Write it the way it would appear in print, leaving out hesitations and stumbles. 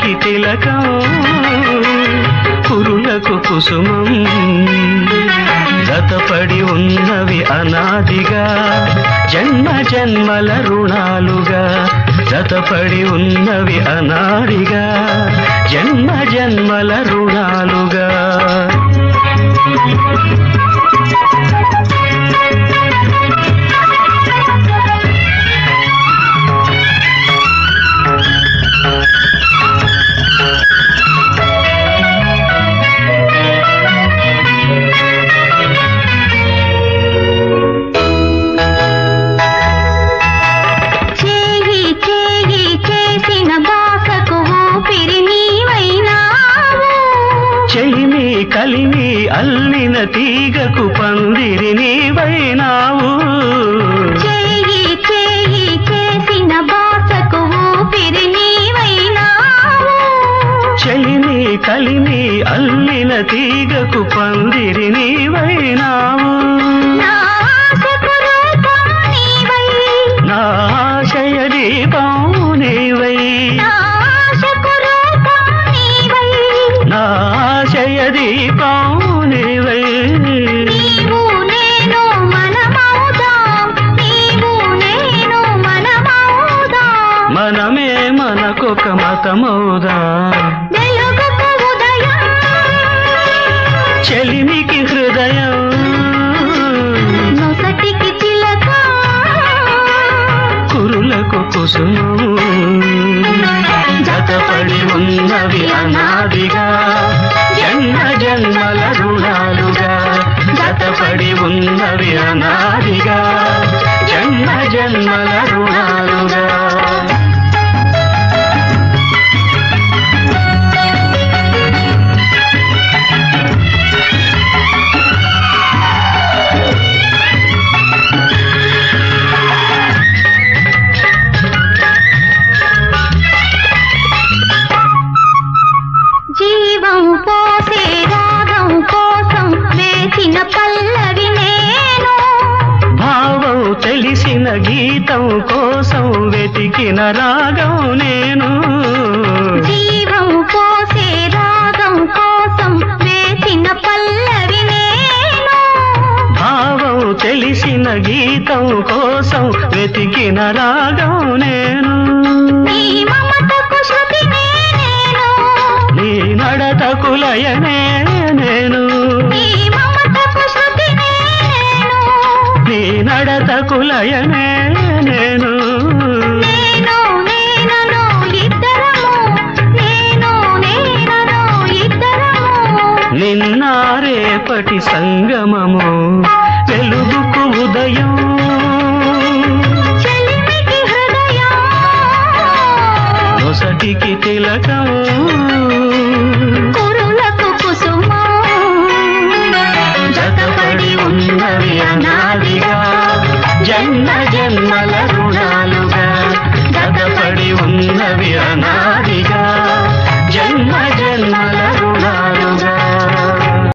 నొసటికి తిలకం కురులకు కుసుమం జతపడి ఉన్నవి అనాదిగా జన్మ జన్మల రుణాలుగా జతపడి ఉన్నవి అనాదిగా జన్మ జన్మల రుణాలుగా కలిమి అల్లిన తీగకు పందిరి నీవైనావు చేయి చేయి చేసిన బాసకు ఊపిరి నీవైనావు చెలిమి కలిమి అల్లిన తీగకు పందిరి నీవైనావు నా ఆశకు రూపం నీవై నా ఆశయ దీపం నీవై నా ఆశకు రూపం నీవై నా ఆశయ దీపం నీవై నీవు నేను మనమౌదాం నీవు నేను మనమౌదాం మనమే మనకొక మతమౌదా వెలుగుకు ఉదయం చెలిమికి హృదయం నొసటికి తిలకం కురులకు కుసుమం జతపడి ఉన్నవి అనాదిగా జన్మ జన్మల రుణాలుగా జతపడి ఉన్నవి అనాదిగా జన్మ జన్మల రుణాలుగా జీవం పోసే రాగం కోసం వేసిన పల్లవి నేను భావం తెలిసిన గీతం కోసం వెతికిన రాగం నేను జీవం పోసే రాగం కోసం వేసిన పల్లవి నేను భావం తెలిసిన గీతం కోసం వెతికిన రాగం నేను నీ మమతకు శృతినే నేను నీ నడతకు లయనే నేను నీ మమతకు శృతినే నేను నీ నడతకు లయనే నేను నేను నేనను ఇద్దరము నేను నేనను ఇద్దరము నిన్న రేపటి సంగమము వెలుగుకు ఉదయం చెలిమికి హృదయం నొసటికి తిలకం